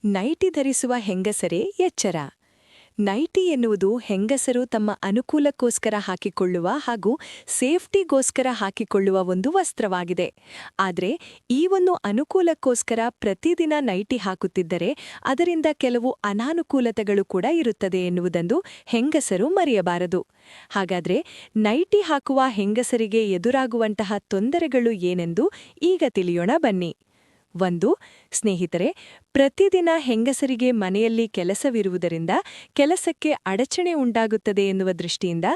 Nighty ಧರಿಸುವ ಹೆಂಗಸರೇ ಎಚ್ಚರ. Nighty ಎನ್ನುವುದು ಹೆಂಗಸರು ತಮ್ಮ ಅನುಕೂಲಕ್ಕೋಸ್ಕರ ಹಾಕಿಕೊಳ್ಳುವ ಹಾಗೂ ಸೇಫ್ಟಿಗೋಸ್ಕರ ಹಾಕಿಕೊಳ್ಳುವ ಒಂದು ವಸ್ತ್ರವಾಗಿದೆ. ಆದರೆ ಈ ಒಂದು ಅನುಕೂಲಕ್ಕೋಸ್ಕರ ಪ್ರತಿದಿನ ನೈಟಿ ಹಾಕುತ್ತಿದ್ದರೆ ಅದರಿಂದ ಕೆಲವು ಅನಾನುಕೂಲತೆಗಳು ಕೂಡ ಇರುತ್ತದೆ ಎನ್ನುವುದನ್ನು ಹೆಂಗಸರು ಮರೆಯಬಾರದು. ಹಾಗಾದರೆ ನೈಟಿ ಹಾಕುವ ಹೆಂಗಸರಿಗೆ ಎದುರಾಗುವಂತಹ ತೊಂದರೆಗಳು ಏನೆಂದು ಈಗ ತಿಳಿಯೋಣ ಬನ್ನಿ. 1. ಸ್ನೇಹಿತರೆ, ಪ್ರತಿದಿನ ಹೆಂಗಸರಿಗೆ ಮನೆಯಲ್ಲಿ ಕೆಲಸವಿರುವುದರಿಂದ ಕೆಲಸಕ್ಕೆ ಅಡಚಣೆ ಉಂಟಾಗುತ್ತದೆ ಎನ್ನುವ ದೃಷ್ಟಿಯಿಂದ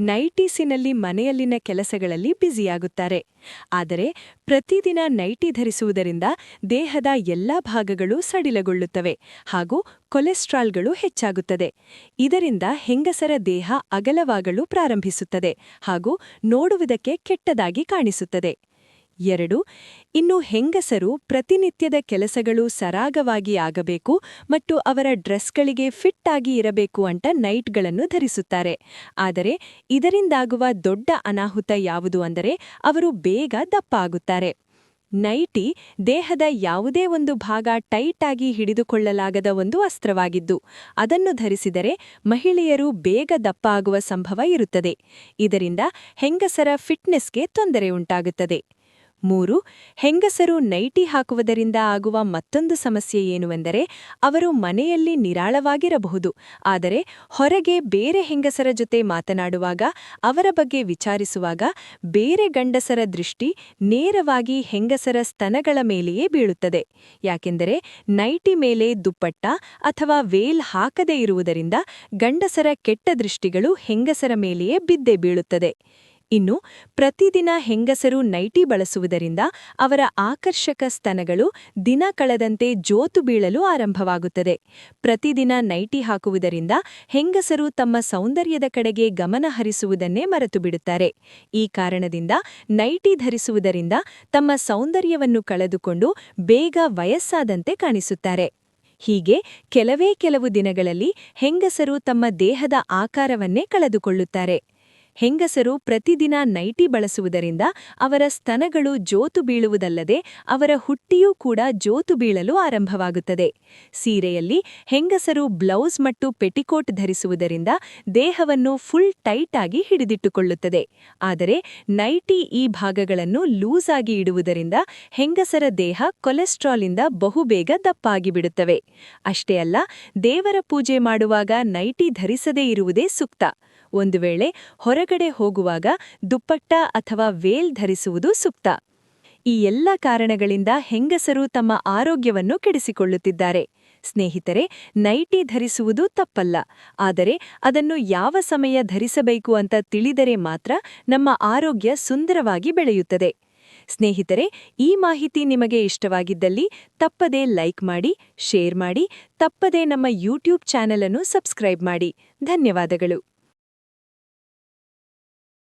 ನೈಟೀಸಿನಲ್ಲಿ ಮನೆಯಲ್ಲಿನ ಕೆಲಸಗಳಲ್ಲಿ ಬ್ಯುಸಿಯಾಗುತ್ತಾರೆ. ಆದರೆ ಪ್ರತಿದಿನ ನೈಟಿ ಧರಿಸುವುದರಿಂದ ದೇಹದ ಎಲ್ಲಾ ಭಾಗಗಳು ಸಡಿಲಗೊಳ್ಳುತ್ತವೆ ಹಾಗೂ ಕೊಲೆಸ್ಟ್ರಾಲ್ಗಳು ಹೆಚ್ಚಾಗುತ್ತದೆ. ಇದರಿಂದ ಹೆಂಗಸರ ದೇಹ ಅಗಲವಾಗಲು ಪ್ರಾರಂಭಿಸುತ್ತದೆ ಹಾಗೂ ನೋಡುವುದಕ್ಕೆ ಕೆಟ್ಟದಾಗಿ ಕಾಣಿಸುತ್ತದೆ. 2. ಇನ್ನು ಹೆಂಗಸರು ಪ್ರತಿನಿತ್ಯದ ಕೆಲಸಗಳು ಸರಾಗವಾಗಿ ಆಗಬೇಕು ಮತ್ತು ಅವರ ಡ್ರೆಸ್ಗಳಿಗೆ ಫಿಟ್ ಆಗಿ ಇರಬೇಕು ಅಂತ ನೈಟ್ಗಳನ್ನು ಧರಿಸುತ್ತಾರೆ. ಆದರೆ ಇದರಿಂದಾಗುವ ದೊಡ್ಡ ಅನಾಹುತ ಯಾವುದು ಅಂದರೆ ಅವರು ಬೇಗ ದಪ್ಪ ಆಗುತ್ತಾರೆ. ನೈಟಿ ದೇಹದ ಯಾವುದೇ ಒಂದು ಭಾಗ ಟೈಟ್ ಆಗಿ ಹಿಡಿದುಕೊಳ್ಳಲಾಗದ ಒಂದು ಅಸ್ತ್ರವಾಗಿದ್ದು, ಅದನ್ನು ಧರಿಸಿದರೆ ಮಹಿಳೆಯರು ಬೇಗ ದಪ್ಪ ಆಗುವ ಸಂಭವ ಇರುತ್ತದೆ. ಇದರಿಂದ ಹೆಂಗಸರ ಫಿಟ್ನೆಸ್ಗೆ ತೊಂದರೆ ಉಂಟಾಗುತ್ತದೆ. 3. ಹೆಂಗಸರು ನೈಟಿ ಹಾಕುವುದರಿಂದ ಆಗುವ ಮತ್ತೊಂದು ಸಮಸ್ಯೆ ಏನುವೆಂದರೆ ಅವರು ಮನೆಯಲ್ಲಿ ನಿರಾಳವಾಗಿರಬಹುದು, ಆದರೆ ಹೊರಗೆ ಬೇರೆ ಹೆಂಗಸರ ಜೊತೆ ಮಾತನಾಡುವಾಗ ಅವರ ಬಗ್ಗೆ ವಿಚಾರಿಸುವಾಗ ಬೇರೆ ಗಂಡಸರ ದೃಷ್ಟಿ ನೇರವಾಗಿ ಹೆಂಗಸರ ಸ್ತನಗಳ ಮೇಲೆಯೇ ಬೀಳುತ್ತದೆ. ಯಾಕೆಂದರೆ ನೈಟಿ ಮೇಲೆ ದುಪ್ಪಟ್ಟ ಅಥವಾ ವೇಲ್ ಹಾಕದೇ ಇರುವುದರಿಂದ ಗಂಡಸರ ಕೆಟ್ಟ ದೃಷ್ಟಿಗಳು ಹೆಂಗಸರ ಮೇಲೆಯೇ ಬಿದ್ದೇ ಬೀಳುತ್ತದೆ. ಇನ್ನು ಪ್ರತಿದಿನ ಹೆಂಗಸರು ನೈಟಿ ಬಳಸುವುದರಿಂದ ಅವರ ಆಕರ್ಷಕ ಸ್ತನಗಳು ದಿನ ಕಳೆದಂತೆ ಜೋತು ಬೀಳಲು ಆರಂಭವಾಗುತ್ತದೆ. ಪ್ರತಿದಿನ ನೈಟಿ ಹಾಕುವುದರಿಂದ ಹೆಂಗಸರು ತಮ್ಮ ಸೌಂದರ್ಯದ ಕಡೆಗೆ ಗಮನ ಹರಿಸುವುದನ್ನೇ ಮರೆತುಬಿಡುತ್ತಾರೆ. ಈ ಕಾರಣದಿಂದ ನೈಟಿ ಧರಿಸುವುದರಿಂದ ತಮ್ಮ ಸೌಂದರ್ಯವನ್ನು ಕಳೆದುಕೊಂಡು ಬೇಗ ವಯಸ್ಸಾದಂತೆ ಕಾಣಿಸುತ್ತಾರೆ. ಹೀಗೆ ಕೆಲವು ದಿನಗಳಲ್ಲಿ ಹೆಂಗಸರು ತಮ್ಮ ದೇಹದ ಆಕಾರವನ್ನೇ ಕಳೆದುಕೊಳ್ಳುತ್ತಾರೆ. ಹೆಂಗಸರು ಪ್ರತಿದಿನ ನೈಟಿ ಬಳಸುವುದರಿಂದ ಅವರ ಸ್ತನಗಳು ಜೋತು ಬೀಳುವುದಲ್ಲದೆ ಅವರ ಹುಟ್ಟಿಯೂ ಕೂಡ ಜೋತು ಬೀಳಲು ಆರಂಭವಾಗುತ್ತದೆ. ಸೀರೆಯಲ್ಲಿ ಹೆಂಗಸರು ಬ್ಲೌಸ್ ಮತ್ತು ಪೆಟಿಕೋಟ್ ಧರಿಸುವುದರಿಂದ ದೇಹವನ್ನು ಫುಲ್ ಟೈಟ್ ಆಗಿ ಹಿಡಿದಿಟ್ಟುಕೊಳ್ಳುತ್ತದೆ. ಆದರೆ ನೈಟಿ ಈ ಭಾಗಗಳನ್ನು ಲೂಸ್ ಆಗಿ ಇಡುವುದರಿಂದ ಹೆಂಗಸರ ದೇಹ ಕೊಲೆಸ್ಟ್ರಾಲಿಂದ ಬಹುಬೇಗ ದಪ್ಪ ಆಗಿಬಿಡುತ್ತವೆ. ಅಷ್ಟೇ ಅಲ್ಲ, ದೇವರ ಪೂಜೆ ಮಾಡುವಾಗ ನೈಟಿ ಧರಿಸದೇ ಇರುವುದೇ ಸೂಕ್ತ. ಒಂದು ವೇಳೆ ಹೊರಗಡೆ ಹೋಗುವಾಗ ದುಪ್ಪಟ್ಟ ಅಥವಾ ವೇಲ್ ಧರಿಸುವುದು ಸೂಕ್ತ. ಈ ಎಲ್ಲ ಕಾರಣಗಳಿಂದ ಹೆಂಗಸರು ತಮ್ಮ ಆರೋಗ್ಯವನ್ನು ಕೆಡಿಸಿಕೊಳ್ಳುತ್ತಿದ್ದಾರೆ. ಸ್ನೇಹಿತರೆ, ನೈಟಿ ಧರಿಸುವುದು ತಪ್ಪಲ್ಲ, ಆದರೆ ಅದನ್ನು ಯಾವ ಸಮಯ ಧರಿಸಬೇಕು ಅಂತ ತಿಳಿದರೆ ಮಾತ್ರ ನಮ್ಮ ಆರೋಗ್ಯ ಸುಂದರವಾಗಿ ಬೆಳೆಯುತ್ತದೆ. ಸ್ನೇಹಿತರೆ, ಈ ಮಾಹಿತಿ ನಿಮಗೆ ಇಷ್ಟವಾಗಿದ್ದಲ್ಲಿ ತಪ್ಪದೇ ಲೈಕ್ ಮಾಡಿ, ಶೇರ್ ಮಾಡಿ, ತಪ್ಪದೇ ನಮ್ಮ ಯೂಟ್ಯೂಬ್ ಚಾನೆಲ್ ಅನ್ನು ಸಬ್ಸ್ಕ್ರೈಬ್ ಮಾಡಿ. ಧನ್ಯವಾದಗಳು.